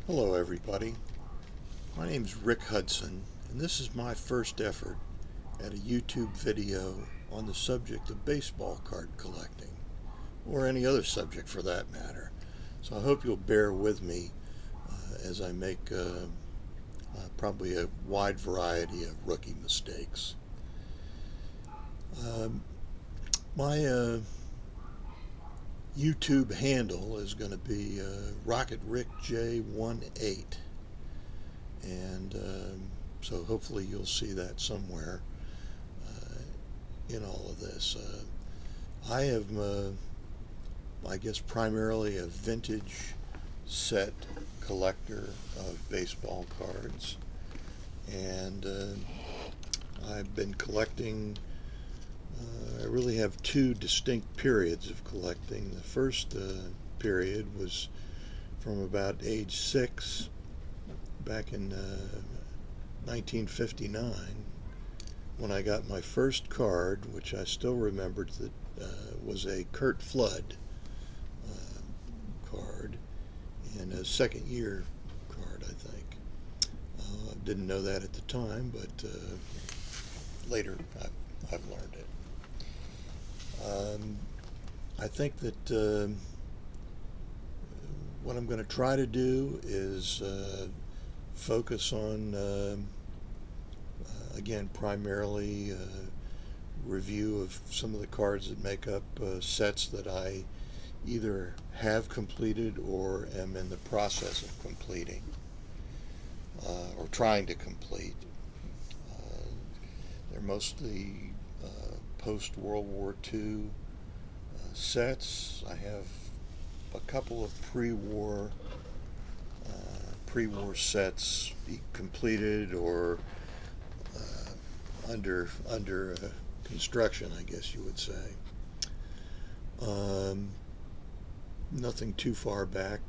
Hello everybody, my name is Rick Hudson, and this is my first effort at a YouTube video on the subject of baseball card collecting, or any other subject for that matter. So I hope you'll bear with me as I make probably a wide variety of rookie mistakes. My YouTube handle is going to be Rocketrickj18, and so hopefully you'll see that somewhere in all of this. I am, I guess, primarily a vintage set collector of baseball cards, and I've been collecting. I really have two distinct periods of collecting. The first period was from about age 6 back in 1959 when I got my first card, which I still remembered that was a Curt Flood card, and a second year card, I think. I didn't know that at the time, but later I've learned it. I think that what I'm going to try to do is focus on, again, primarily review of some of the cards that make up sets that I either have completed or am in the process of completing, or trying to complete. They're mostly post-World War II sets. I have a couple of pre-war sets completed or under construction, I guess you would say. Nothing too far back.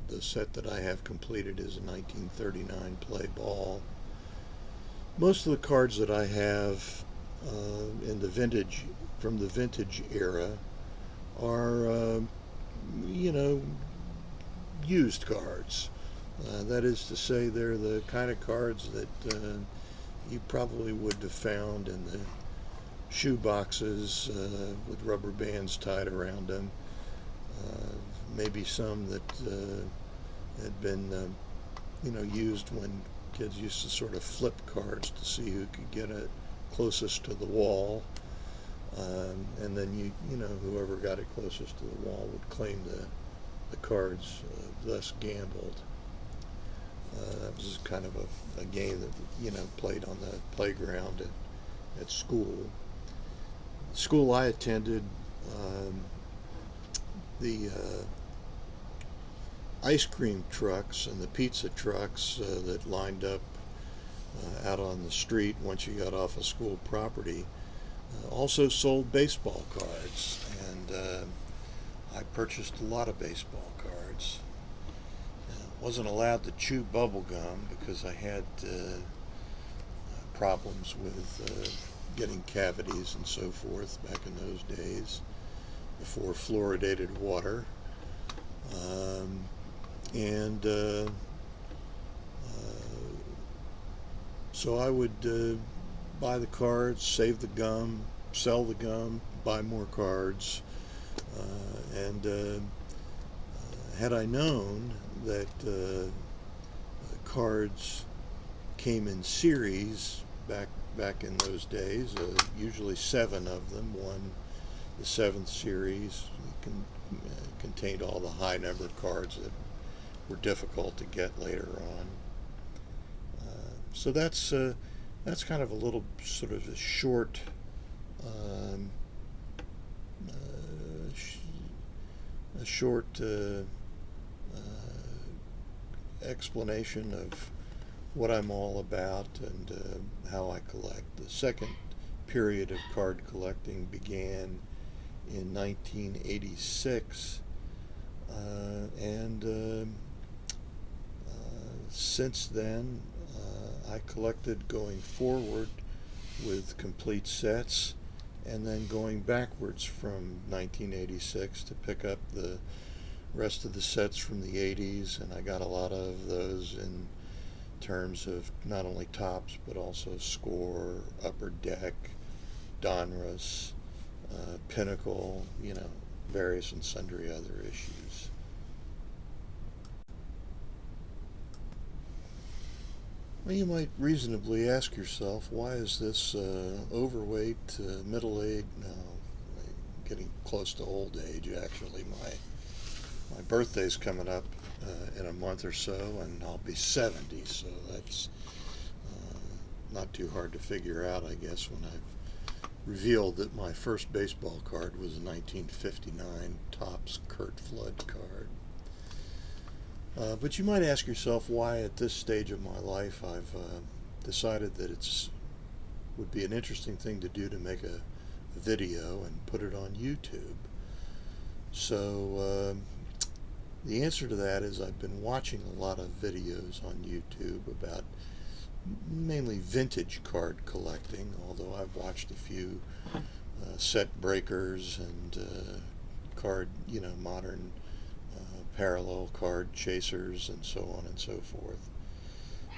The set that I have completed is a 1939 play ball. Most of the cards that I have in the vintage, from the vintage era, are used cards. That is to say, they're the kind of cards that you probably would have found in the shoe boxes with rubber bands tied around them. Maybe some that had been used when kids used to sort of flip cards to see who could get it closest to the wall, and then whoever got it closest to the wall would claim the cards, thus gambled. That was kind of a game that played on the playground at school. The school I attended, the ice cream trucks and the pizza trucks that lined up out on the street once you got off of school property also sold baseball cards, and I purchased a lot of baseball cards. Wasn't allowed to chew bubble gum because I had problems with getting cavities and so forth back in those days before fluoridated water. So I would buy the cards, save the gum, sell the gum, buy more cards, and had I known that cards came in series back in those days, usually 7 of them. The 7th series contained all the high number cards that were difficult to get later on. So that's kind of a little sort of a short explanation of what I'm all about and how I collect. The second period of card collecting began in 1986, and since then I collected going forward with complete sets, and then going backwards from 1986 to pick up the rest of the sets from the 80s, and I got a lot of those in terms of not only Topps but also Score, Upper Deck, Donruss, Pinnacle, various and sundry other issues. Well, you might reasonably ask yourself, why is this overweight, middle-aged, no, getting close to old age actually. My birthday's coming up in a month or so, and I'll be 70, so that's not too hard to figure out, I guess, when I've revealed that my first baseball card was a 1959 Topps Curt Flood card. But you might ask yourself why at this stage of my life I've decided that it would be an interesting thing to do to make a video and put it on YouTube. So the answer to that is I've been watching a lot of videos on YouTube about mainly vintage card collecting, although I've watched a few set breakers and modern parallel card chasers and so on and so forth.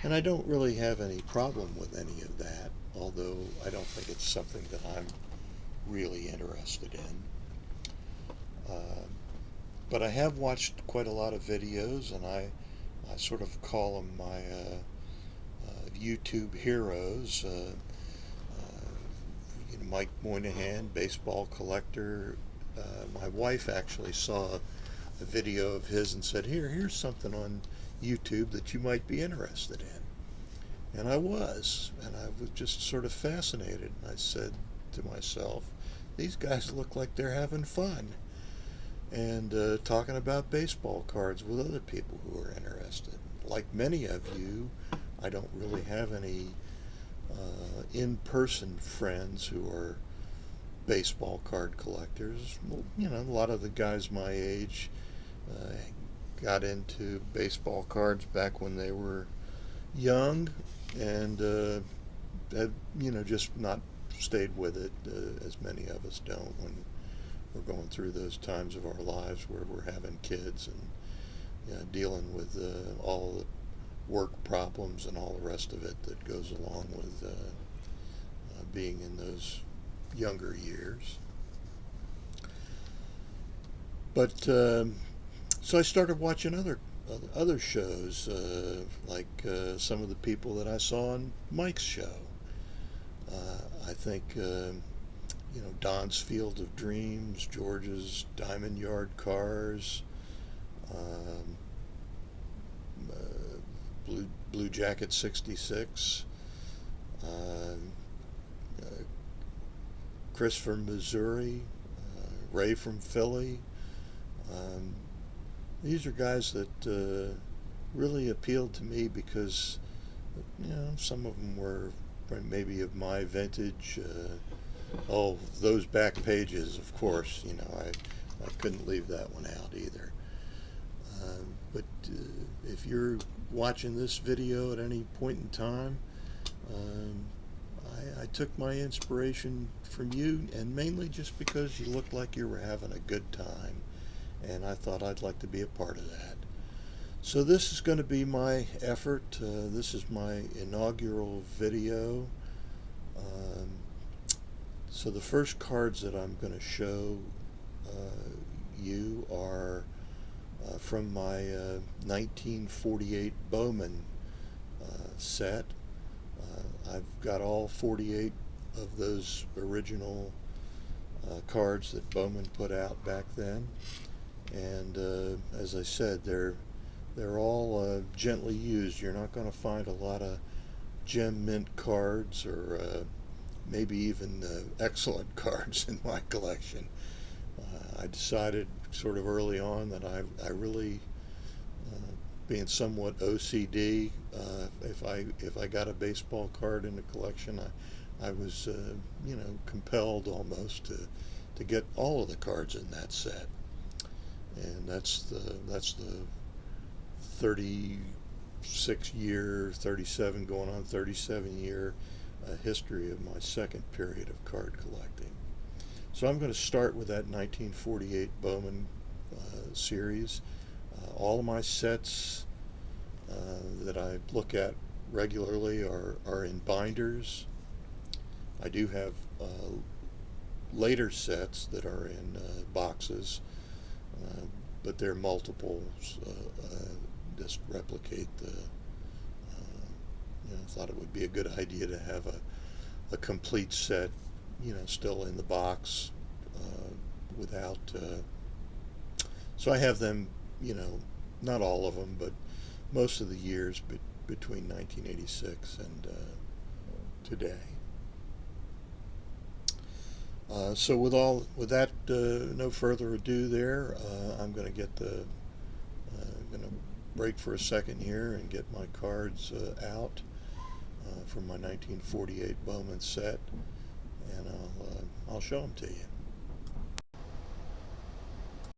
And I don't really have any problem with any of that, although I don't think it's something that I'm really interested in. But I have watched quite a lot of videos, and I sort of call them my YouTube heroes. Mike Moynihan, baseball collector. My wife actually saw a video of his and said, here's something on YouTube that you might be interested in. And I was just sort of fascinated. And I said to myself, these guys look like they're having fun and talking about baseball cards with other people who are interested. Like many of you, I don't really have any in-person friends who are baseball card collectors. Well, a lot of the guys my age got into baseball cards back when they were young, and have just not stayed with it, as many of us don't when we're going through those times of our lives where we're having kids and dealing with all the work problems and all the rest of it that goes along with being in those younger years. But so I started watching other shows, like some of the people that I saw on Mike's show. I think Don's Field of Dreams, George's Diamond Yard Cars, Blue Jacket 66, Chris from Missouri, Ray from Philly. These are guys that really appealed to me because some of them were maybe of my vintage. Those back pages, of course, I couldn't leave that one out either. But if you're watching this video at any point in time, I took my inspiration from you, and mainly just because you looked like you were having a good time, and I thought I'd like to be a part of that. So this is going to be my effort. This is my inaugural video. So the first cards that I'm going to show you are from my 1948 Bowman set. I've got all 48 of those original cards that Bowman put out back then, and as I said, they're all gently used. You're not going to find a lot of gem mint cards or maybe even excellent cards in my collection. I decided sort of early on that I really, being somewhat OCD, if I got a baseball card in the collection, I was compelled almost to get all of the cards in that set, and that's the 36 year, 37 going on 37 year history of my second period of card collecting. So I'm going to start with that 1948 Bowman series. All of my sets that I look at regularly are in binders. I do have later sets that are in boxes, but they're multiples. Just replicate the. Thought it would be a good idea to have a complete set, still in the box without. So I have them, not all of them, but most of the years between 1986 and today. So with that, no further ado. I'm going to going to break for a second here and get my cards out from my 1948 Bowman set, and I'll show them to you.